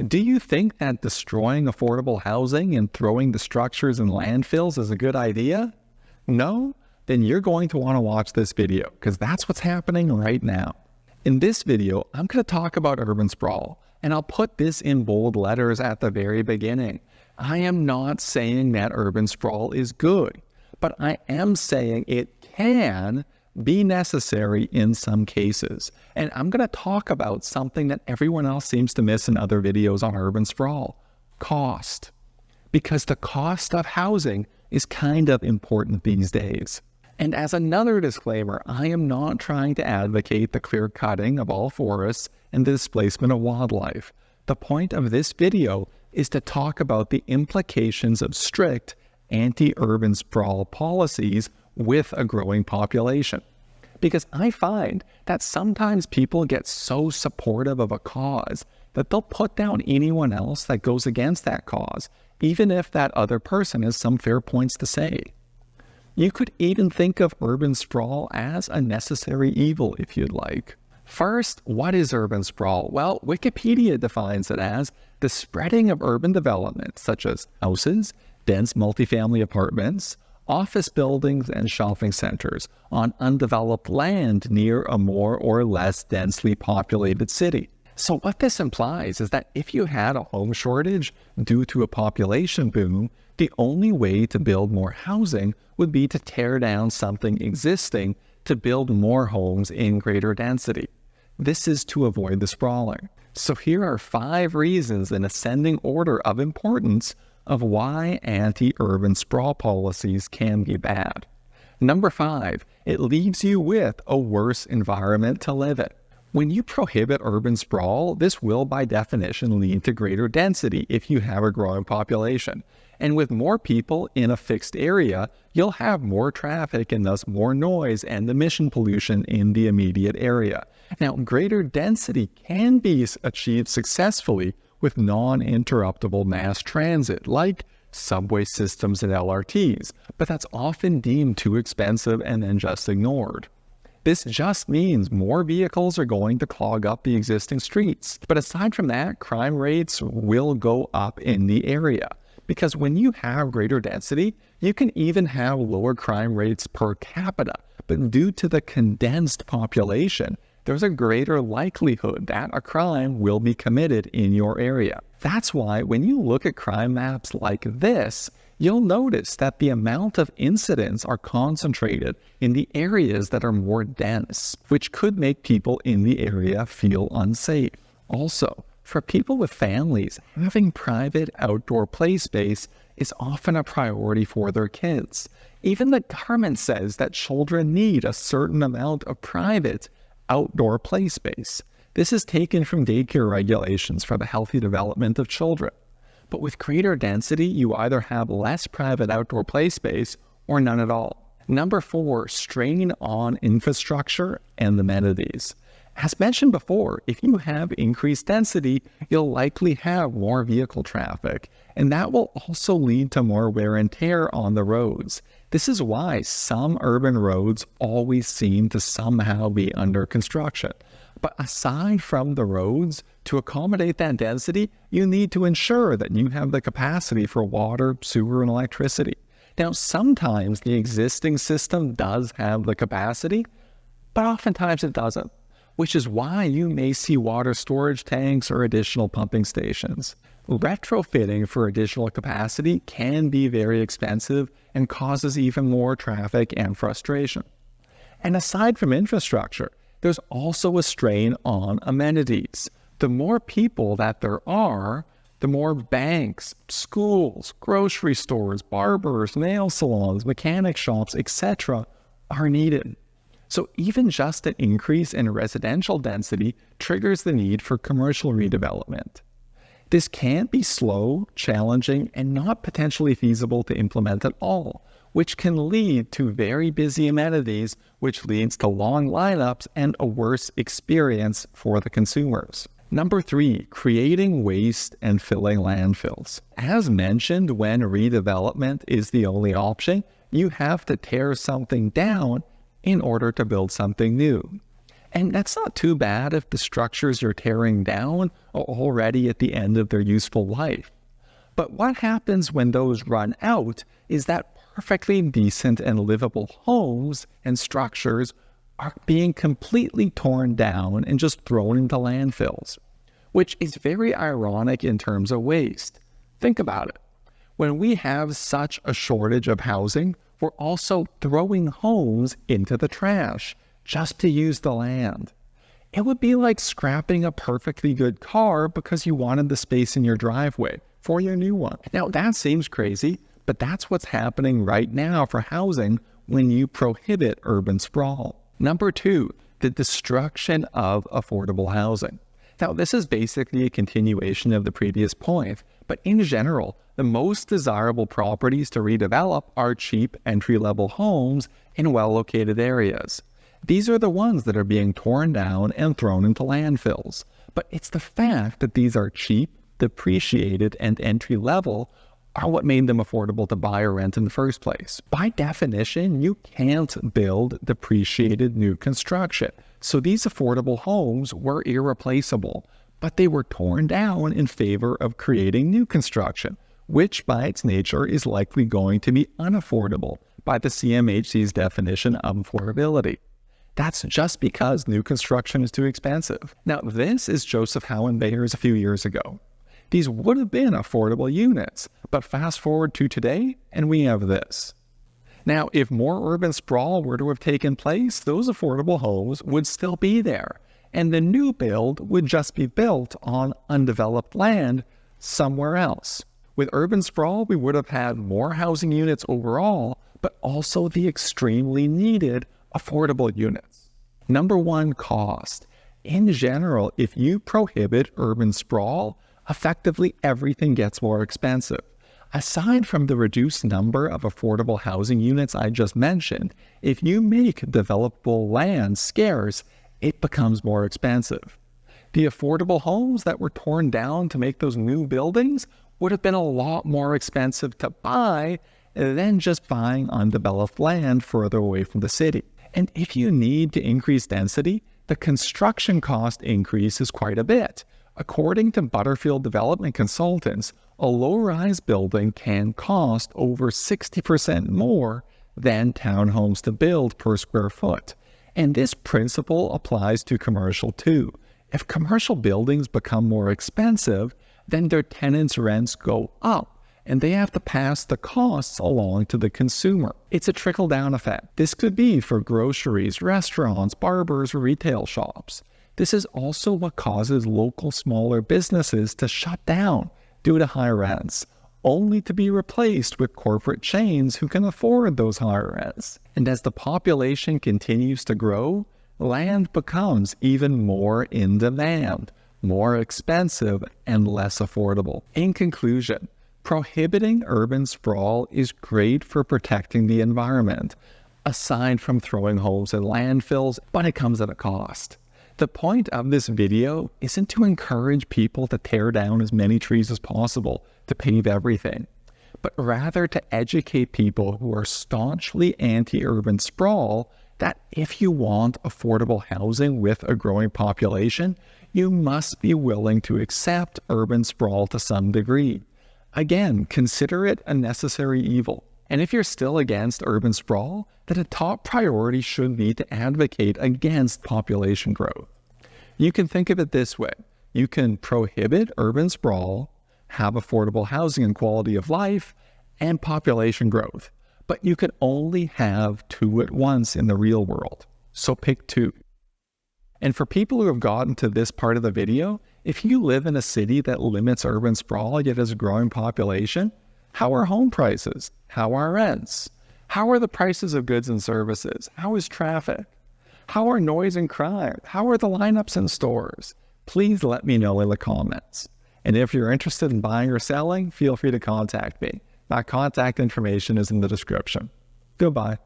Do you think that destroying affordable housing and throwing the structures in landfills is a good idea? No? Then you're going to want to watch this video because that's what's happening right now. In this video, I'm going to talk about urban sprawl, and I'll put this in bold letters at the very beginning. I am not saying that urban sprawl is good, but I am saying it can be necessary in some cases. And I'm going to talk about something that everyone else seems to miss in other videos on urban sprawl: cost. Because the cost of housing is kind of important these days. And as another disclaimer, I am not trying to advocate the clear cutting of all forests and the displacement of wildlife. The point of this video is to talk about the implications of strict anti-urban sprawl policies with a growing population. Because I find that sometimes people get so supportive of a cause that they'll put down anyone else that goes against that cause, even if that other person has some fair points to say. You could even think of urban sprawl as a necessary evil if you'd like. First, what is urban sprawl? Well, Wikipedia defines it as the spreading of urban development, such as houses, dense multifamily apartments, office buildings, and shopping centers on undeveloped land near a more or less densely populated city. So what this implies is that if you had a home shortage due to a population boom, the only way to build more housing would be to tear down something existing to build more homes in greater density. This is to avoid the sprawling. So here are 5 reasons in ascending order of importance of why anti-urban sprawl policies can be bad. Number 5, it leaves you with a worse environment to live in. When you prohibit urban sprawl, this will by definition lead to greater density if you have a growing population. And with more people in a fixed area, you'll have more traffic and thus more noise and emission pollution in the immediate area. Now, greater density can be achieved successfully with non-interruptible mass transit, like subway systems and LRTs, but that's often deemed too expensive and then just ignored. This just means more vehicles are going to clog up the existing streets. But aside from that, crime rates will go up in the area. Because when you have greater density, you can even have lower crime rates per capita. But due to the condensed population, there's a greater likelihood that a crime will be committed in your area. That's why when you look at crime maps like this, you'll notice that the amount of incidents are concentrated in the areas that are more dense, which could make people in the area feel unsafe. Also, for people with families, having private outdoor play space is often a priority for their kids. Even the government says that children need a certain amount of private outdoor play space. This is taken from daycare regulations for the healthy development of children. But with greater density, you either have less private outdoor play space or none at all. Number 4, strain on infrastructure and amenities. As mentioned before, if you have increased density, you'll likely have more vehicle traffic, and that will also lead to more wear and tear on the roads. This is why some urban roads always seem to somehow be under construction. But aside from the roads, to accommodate that density, you need to ensure that you have the capacity for water, sewer, and electricity. Now, sometimes the existing system does have the capacity, but oftentimes it doesn't, which is why you may see water storage tanks or additional pumping stations. Retrofitting for additional capacity can be very expensive and causes even more traffic and frustration. And aside from infrastructure, there's also a strain on amenities. The more people that there are, the more banks, schools, grocery stores, barbers, nail salons, mechanic shops, etc. are needed. So even just an increase in residential density triggers the need for commercial redevelopment. This can be slow, challenging, and not potentially feasible to implement at all, which can lead to very busy amenities, which leads to long lineups and a worse experience for the consumers. Number 3, creating waste and filling landfills. As mentioned, when redevelopment is the only option, you have to tear something down in order to build something new. And that's not too bad if the structures you're tearing down are already at the end of their useful life. But what happens when those run out is that perfectly decent and livable homes and structures are being completely torn down and just thrown into landfills, which is very ironic in terms of waste. Think about it. When we have such a shortage of housing, we're also throwing homes into the trash just to use the land. It would be like scrapping a perfectly good car because you wanted the space in your driveway for your new one. Now, that seems crazy, but that's what's happening right now for housing when you prohibit urban sprawl. Number 2, the destruction of affordable housing. Now, this is basically a continuation of the previous point, but in general, the most desirable properties to redevelop are cheap entry-level homes in well-located areas. These are the ones that are being torn down and thrown into landfills. But it's the fact that these are cheap, depreciated, and entry-level are what made them affordable to buy or rent in the first place. By definition, you can't build depreciated new construction. So these affordable homes were irreplaceable, but they were torn down in favor of creating new construction, which by its nature is likely going to be unaffordable by the CMHC's definition of affordability. That's just because new construction is too expensive. Now, this is Joseph Howe and Bayer's a few years ago. These would have been affordable units, but fast forward to today, and we have this. Now, if more urban sprawl were to have taken place, those affordable homes would still be there, and the new build would just be built on undeveloped land somewhere else. With urban sprawl, we would have had more housing units overall, but also the extremely needed affordable units. Number 1, cost. In general, if you prohibit urban sprawl, effectively everything gets more expensive. Aside from the reduced number of affordable housing units I just mentioned, if you make developable land scarce, it becomes more expensive. The affordable homes that were torn down to make those new buildings would have been a lot more expensive to buy than just buying undeveloped land further away from the city. And if you need to increase density, the construction cost increase is quite a bit. According to Butterfield Development Consultants, a low-rise building can cost over 60% more than townhomes to build per square foot. And this principle applies to commercial too. If commercial buildings become more expensive, then their tenants' rents go up, and they have to pass the costs along to the consumer. It's a trickle-down effect. This could be for groceries, restaurants, barbers, or retail shops. This is also what causes local smaller businesses to shut down due to high rents, only to be replaced with corporate chains who can afford those higher rents. And as the population continues to grow, land becomes even more in demand, more expensive, and less affordable. In conclusion, prohibiting urban sprawl is great for protecting the environment, aside from throwing homes in landfills, but it comes at a cost. The point of this video isn't to encourage people to tear down as many trees as possible to pave everything, but rather to educate people who are staunchly anti-urban sprawl that if you want affordable housing with a growing population, you must be willing to accept urban sprawl to some degree. Again, consider it a necessary evil. And if you're still against urban sprawl, then a top priority should be to advocate against population growth. You can think of it this way. You can prohibit urban sprawl, have affordable housing and quality of life, and population growth. But you can only have 2 at once in the real world. So pick 2. And for people who have gotten to this part of the video, if you live in a city that limits urban sprawl yet has a growing population, how are home prices? How are rents? How are the prices of goods and services? How is traffic? How are noise and crime? How are the lineups in stores? Please let me know in the comments. And if you're interested in buying or selling, feel free to contact me. My contact information is in the description. Goodbye.